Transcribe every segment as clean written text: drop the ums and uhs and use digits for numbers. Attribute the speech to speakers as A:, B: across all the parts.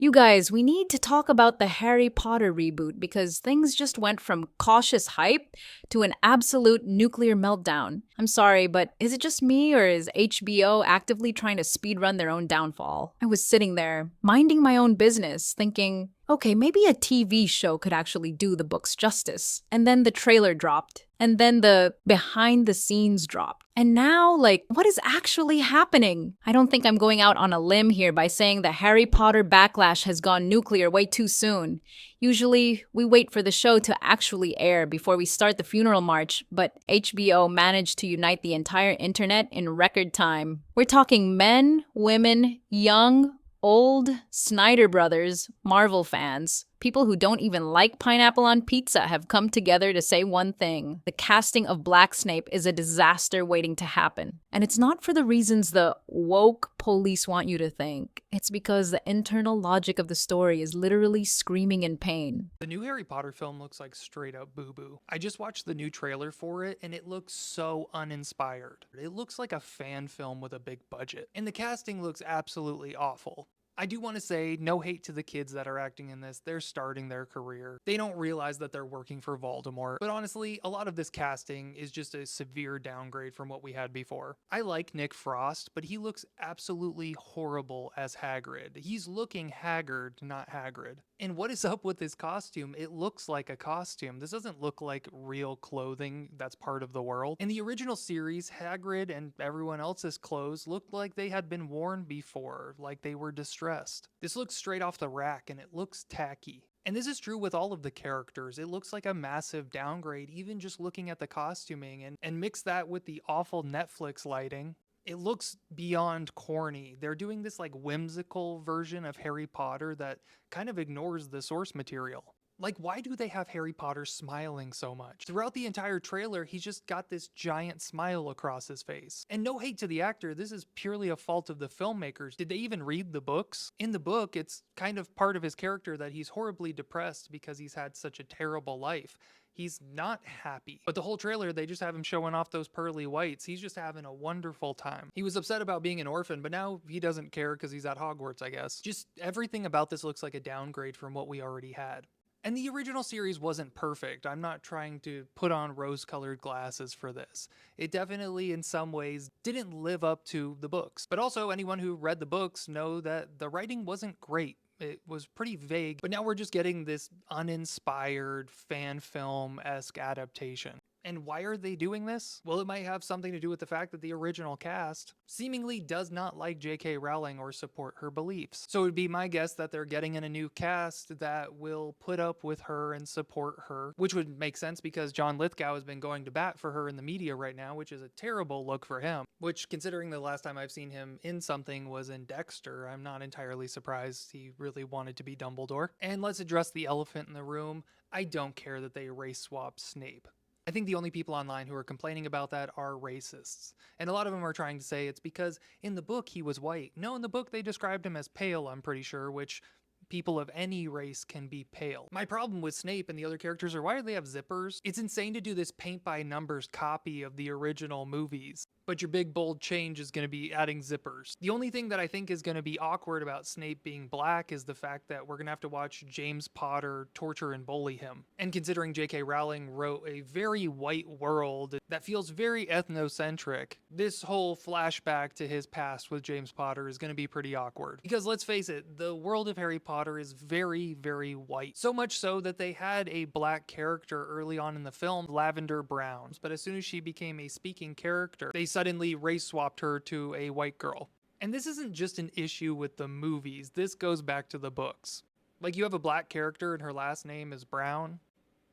A: You guys, we need to talk about the Harry Potter reboot because things just went from cautious hype to an absolute nuclear meltdown. I'm sorry, but is it just me or is HBO actively trying to speedrun their own downfall? I was sitting there, minding my own business, thinking, okay, maybe a TV show could actually do the books justice. And then the trailer dropped. And then the behind the scenes dropped. And now, what is actually happening? I don't think I'm going out on a limb here by saying the Harry Potter backlash has gone nuclear way too soon. Usually, we wait for the show to actually air before we start the funeral march, but HBO managed to unite the entire internet in record time. We're talking men, women, young, old, Snyder Brothers, Marvel fans, people who don't even like pineapple on pizza have come together to say one thing. The casting of Black Snape is a disaster waiting to happen. And it's not for the reasons the woke police want you to think. It's because the internal logic of the story is literally screaming in pain.
B: The new Harry Potter film looks like straight up boo-boo. I just watched the new trailer for it and it looks so uninspired. It looks like a fan film with a big budget. And the casting looks absolutely awful. I do want to say, no hate to the kids that are acting in this. They're starting their career. They don't realize that they're working for Voldemort. But honestly, a lot of this casting is just a severe downgrade from what we had before. I like Nick Frost, but he looks absolutely horrible as Hagrid. He's looking haggard, not Hagrid. And what is up with this costume? It looks like a costume. This doesn't look like real clothing that's part of the world. In the original series, Hagrid and everyone else's clothes looked like they had been worn before, like they were distressed. This looks straight off the rack and it looks tacky. And this is true with all of the characters. It looks like a massive downgrade, even just looking at the costuming, and mix that with the awful Netflix lighting. It looks beyond corny. They're doing this whimsical version of Harry Potter that kind of ignores the source material. Why do they have Harry Potter smiling so much? Throughout the entire trailer, he's just got this giant smile across his face. And no hate to the actor, this is purely a fault of the filmmakers. Did they even read the books? In the book, it's kind of part of his character that he's horribly depressed because he's had such a terrible life. He's not happy. But the whole trailer, they just have him showing off those pearly whites. He's just having a wonderful time. He was upset about being an orphan, but now he doesn't care because he's at Hogwarts, I guess. Just everything about this looks like a downgrade from what we already had. And the original series wasn't perfect. I'm not trying to put on rose-colored glasses for this. It definitely, in some ways, didn't live up to the books. But also, anyone who read the books know that the writing wasn't great. It was pretty vague, but now we're just getting this uninspired fan film-esque adaptation. And why are they doing this? Well, it might have something to do with the fact that the original cast seemingly does not like J.K. Rowling or support her beliefs. So it would be my guess that they're getting in a new cast that will put up with her and support her, which would make sense because John Lithgow has been going to bat for her in the media right now, which is a terrible look for him. Which, considering the last time I've seen him in something was in Dexter, I'm not entirely surprised he really wanted to be Dumbledore. And let's address the elephant in the room. I don't care that they race swapped Snape. I think the only people online who are complaining about that are racists. And a lot of them are trying to say it's because in the book he was white. No, in the book they described him as pale, I'm pretty sure, which people of any race can be pale. My problem with Snape and the other characters are why do they have zippers? It's insane to do this paint by numbers copy of the original movies. But your big bold change is going to be adding zippers. The only thing that I think is going to be awkward about Snape being black is the fact that we're going to have to watch James Potter torture and bully him. And considering J.K. Rowling wrote a very white world that feels very ethnocentric, this whole flashback to his past with James Potter is going to be pretty awkward. Because let's face it, the world of Harry Potter is very, very white. So much so that they had a black character early on in the film, Lavender Brown. But as soon as she became a speaking character, they suddenly race swapped her to a white girl. And this isn't just an issue with the movies, this goes back to the books. You have a black character and her last name is Brown.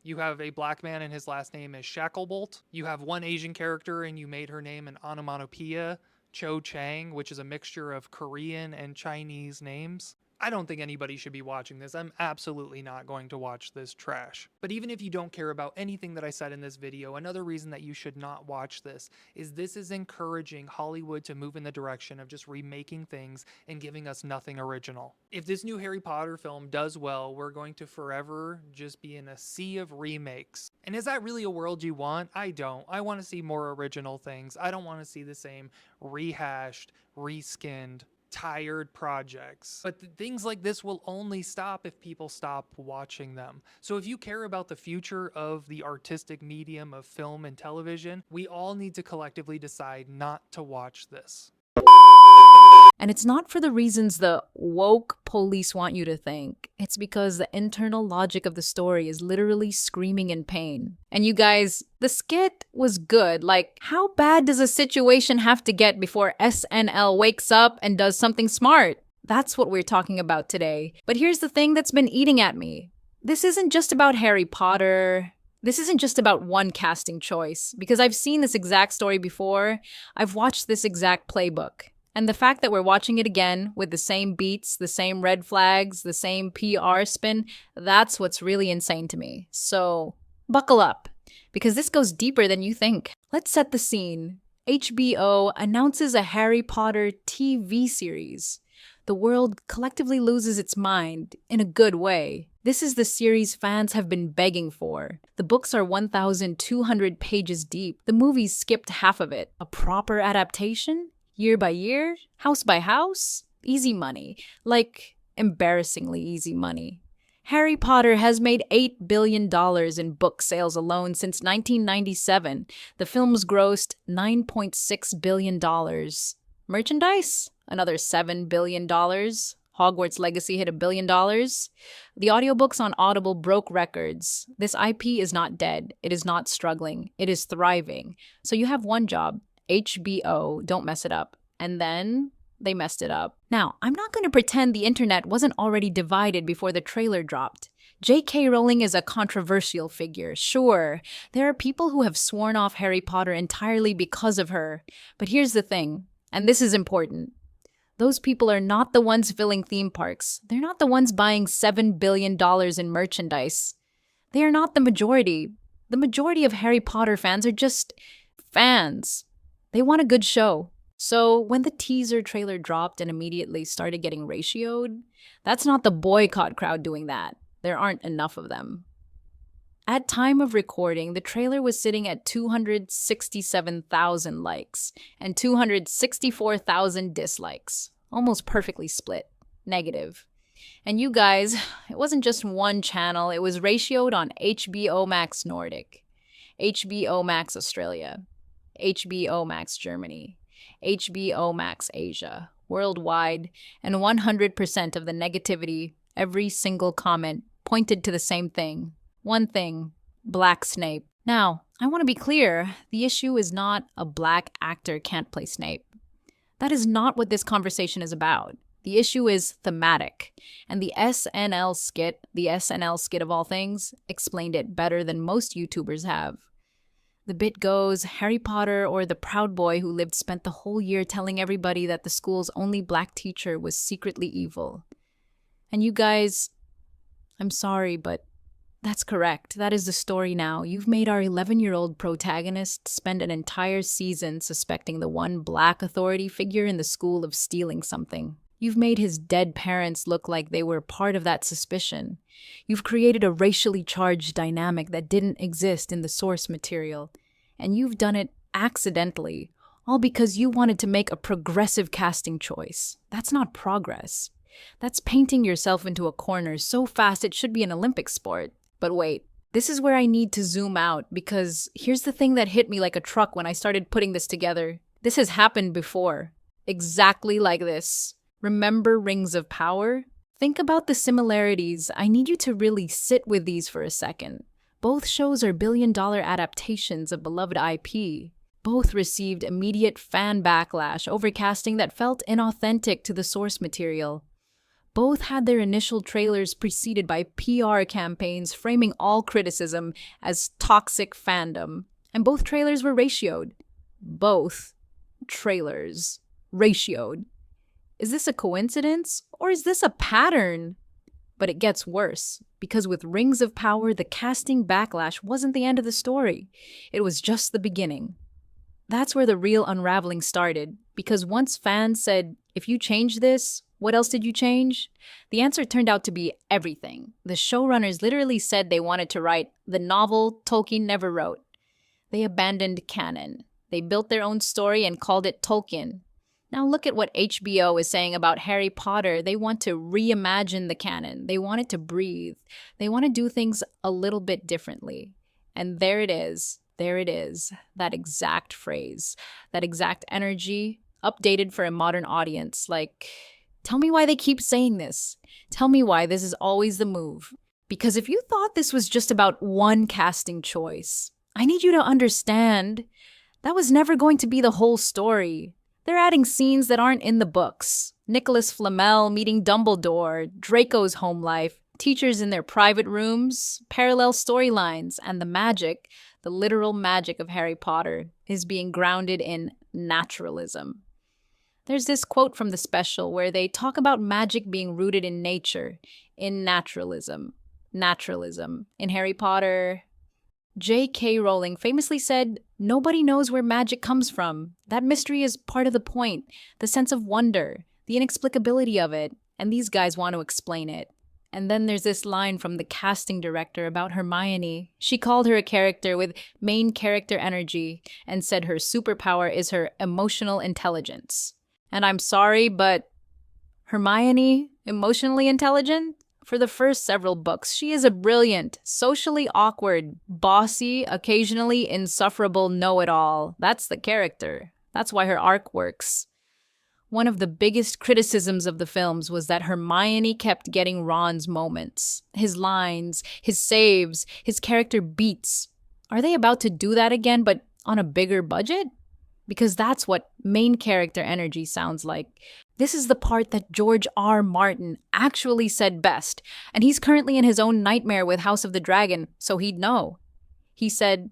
B: You have a black man and his last name is Shacklebolt. You have one Asian character and you made her name an onomatopoeia, Cho Chang, which is a mixture of Korean and Chinese names. I don't think anybody should be watching this. I'm absolutely not going to watch this trash. But even if you don't care about anything that I said in this video, another reason that you should not watch this is encouraging Hollywood to move in the direction of just remaking things and giving us nothing original. If this new Harry Potter film does well, we're going to forever just be in a sea of remakes. And is that really a world you want? I don't. I want to see more original things. I don't want to see the same rehashed, reskinned tired projects. But things like this will only stop if people stop watching them. So if you care about the future of the artistic medium of film and television, we all need to collectively decide not to watch this.
A: And it's not for the reasons the woke police want you to think. It's because the internal logic of the story is literally screaming in pain. And you guys, the skit was good. Like, how bad does a situation have to get before SNL wakes up and does something smart? That's what we're talking about today. But here's the thing that's been eating at me. This isn't just about Harry Potter. This isn't just about one casting choice. Because I've seen this exact story before. I've watched this exact playbook. And the fact that we're watching it again with the same beats, the same red flags, the same PR spin, that's what's really insane to me. So buckle up, because this goes deeper than you think. Let's set the scene. HBO announces a Harry Potter TV series. The world collectively loses its mind in a good way. This is the series fans have been begging for. The books are 1,200 pages deep. The movies skipped half of it. A proper adaptation? Year by year? House by house? Easy money. Like, embarrassingly easy money. Harry Potter has made $8 billion in book sales alone since 1997. The film's grossed $9.6 billion. Merchandise? Another $7 billion. Hogwarts Legacy hit $1 billion. The audiobooks on Audible broke records. This IP is not dead. It is not struggling. It is thriving. So you have one job. HBO, don't mess it up. And then they messed it up. Now, I'm not going to pretend the internet wasn't already divided before the trailer dropped. J.K. Rowling is a controversial figure, sure. There are people who have sworn off Harry Potter entirely because of her. But here's the thing, and this is important. Those people are not the ones filling theme parks. They're not the ones buying $7 billion in merchandise. They are not the majority. The majority of Harry Potter fans are just fans. They want a good show. So when the teaser trailer dropped and immediately started getting ratioed, that's not the boycott crowd doing that. There aren't enough of them. At time of recording, the trailer was sitting at 267,000 likes and 264,000 dislikes. Almost perfectly split. Negative. And you guys, it wasn't just one channel, it was ratioed on HBO Max Nordic, HBO Max Australia, HBO Max Germany, HBO Max Asia, worldwide, and 100% of the negativity, every single comment, pointed to the same thing. One thing, Black Snape. Now, I want to be clear, the issue is not a black actor can't play Snape. That is not what this conversation is about. The issue is thematic, and the SNL skit of all things, explained it better than most YouTubers have. The bit goes, Harry Potter, or the proud boy who spent the whole year telling everybody that the school's only black teacher was secretly evil. And you guys, I'm sorry, but that's correct. That is the story now. You've made our 11-year-old protagonist spend an entire season suspecting the one black authority figure in the school of stealing something. You've made his dead parents look like they were part of that suspicion. You've created a racially charged dynamic that didn't exist in the source material. And you've done it accidentally, all because you wanted to make a progressive casting choice. That's not progress. That's painting yourself into a corner so fast it should be an Olympic sport. But wait, this is where I need to zoom out, because here's the thing that hit me like a truck when I started putting this together. This has happened before. Exactly like this. Remember Rings of Power? Think about the similarities. I need you to really sit with these for a second. Both shows are billion-dollar adaptations of beloved IP. Both received immediate fan backlash over casting that felt inauthentic to the source material. Both had their initial trailers preceded by PR campaigns framing all criticism as toxic fandom. And both trailers were ratioed. Both trailers ratioed. Is this a coincidence, or is this a pattern? But it gets worse, because with Rings of Power, the casting backlash wasn't the end of the story. It was just the beginning. That's where the real unraveling started, because once fans said, if you change this, what else did you change? The answer turned out to be everything. The showrunners literally said they wanted to write the novel Tolkien never wrote. They abandoned canon. They built their own story and called it Tolkien. Now look at what HBO is saying about Harry Potter. They want to reimagine the canon. They want it to breathe. They want to do things a little bit differently. And there it is. There it is. That exact phrase, that exact energy, updated for a modern audience. Like, tell me why they keep saying this. Tell me why this is always the move. Because if you thought this was just about one casting choice, I need you to understand that was never going to be the whole story. They're adding scenes that aren't in the books. Nicholas Flamel meeting Dumbledore, Draco's home life, teachers in their private rooms, parallel storylines, and the magic, the literal magic of Harry Potter, is being grounded in naturalism. There's this quote from the special where they talk about magic being rooted in nature, in naturalism. Naturalism. In Harry Potter, J.K. Rowling famously said, "Nobody knows where magic comes from. That mystery is part of the point, the sense of wonder, the inexplicability of it, and these guys want to explain it." And then there's this line from the casting director about Hermione. She called her a character with main character energy and said her superpower is her emotional intelligence. And I'm sorry, but Hermione, emotionally intelligent? For the first several books, she is a brilliant, socially awkward, bossy, occasionally insufferable know-it-all. That's the character. That's why her arc works. One of the biggest criticisms of the films was that Hermione kept getting Ron's moments. His lines, his saves, his character beats. Are they about to do that again, but on a bigger budget? Because that's what main character energy sounds like. This is the part that George R. Martin actually said best, and he's currently in his own nightmare with House of the Dragon, so he'd know. He said,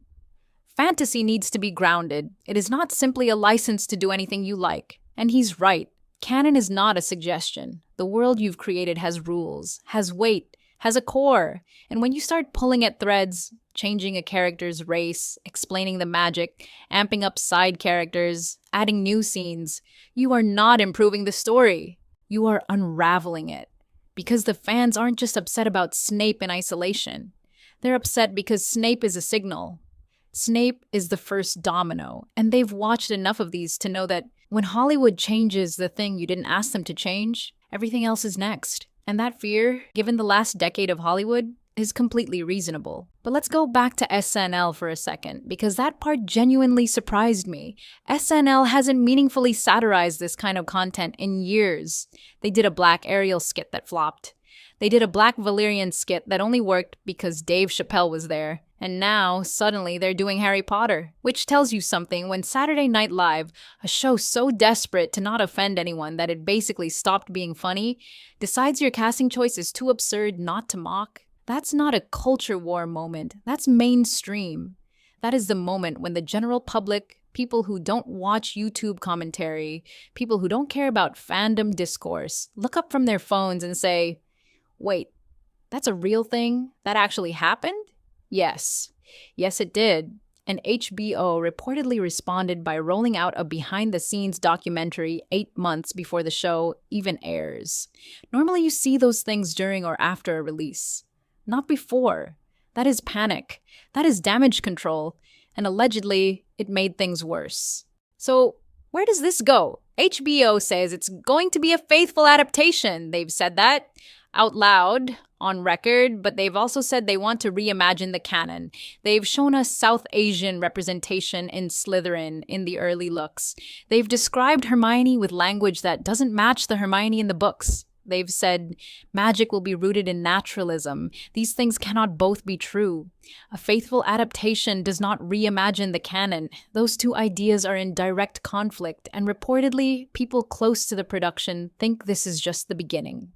A: "Fantasy needs to be grounded. It is not simply a license to do anything you like." And he's right. Canon is not a suggestion. The world you've created has rules, has weight, has a core. And when you start pulling at threads, changing a character's race, explaining the magic, amping up side characters, adding new scenes, you are not improving the story. You are unraveling it. Because the fans aren't just upset about Snape in isolation. They're upset because Snape is a signal. Snape is the first domino, and they've watched enough of these to know that when Hollywood changes the thing you didn't ask them to change, everything else is next. And that fear, given the last decade of Hollywood, is completely reasonable. But let's go back to SNL for a second, because that part genuinely surprised me. SNL hasn't meaningfully satirized this kind of content in years. They did a Black Ariel skit that flopped. They did a Black Valerian skit that only worked because Dave Chappelle was there. And now, suddenly, they're doing Harry Potter, which tells you something when Saturday Night Live, a show so desperate to not offend anyone that it basically stopped being funny, decides your casting choice is too absurd not to mock. That's not a culture war moment. That's mainstream. That is the moment when the general public, people who don't watch YouTube commentary, people who don't care about fandom discourse, look up from their phones and say, "Wait, that's a real thing? That actually happened?" Yes. Yes, it did. And HBO reportedly responded by rolling out a behind-the-scenes documentary 8 months before the show even airs. Normally you see those things during or after a release. Not before. That is panic. That is damage control. And allegedly, it made things worse. So, where does this go? HBO says it's going to be a faithful adaptation. They've said that out loud, on record, but they've also said they want to reimagine the canon. They've shown us South Asian representation in Slytherin in the early looks. They've described Hermione with language that doesn't match the Hermione in the books. They've said magic will be rooted in naturalism. These things cannot both be true. A faithful adaptation does not reimagine the canon. Those two ideas are in direct conflict, and reportedly, people close to the production think this is just the beginning.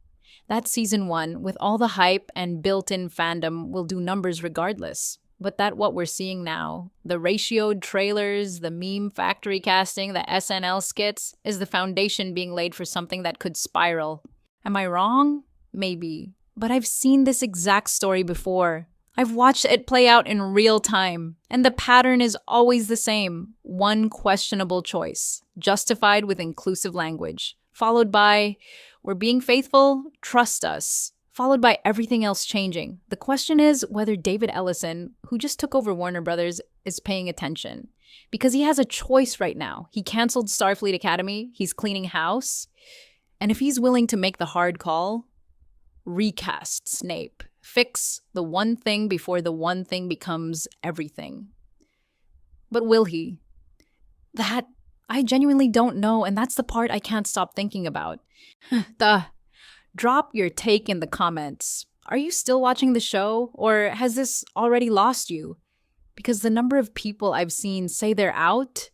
A: That season 1, with all the hype and built-in fandom, will do numbers regardless. But that what we're seeing now, the ratioed trailers, the meme factory casting, the SNL skits, is the foundation being laid for something that could spiral. Am I wrong? Maybe. But I've seen this exact story before. I've watched it play out in real time, and the pattern is always the same. One questionable choice, justified with inclusive language, followed by, "We're being faithful, trust us," followed by everything else changing. The question is whether David Ellison, who just took over Warner Brothers, is paying attention because he has a choice right now. He canceled Starfleet Academy, he's cleaning house, and if he's willing to make the hard call, recast Snape. Fix the one thing before the one thing becomes everything. But will he? That I genuinely don't know, and that's the part I can't stop thinking about. Drop your take in the comments. Are you still watching the show, or has this already lost you? Because the number of people I've seen say they're out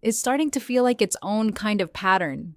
A: is starting to feel like its own kind of pattern.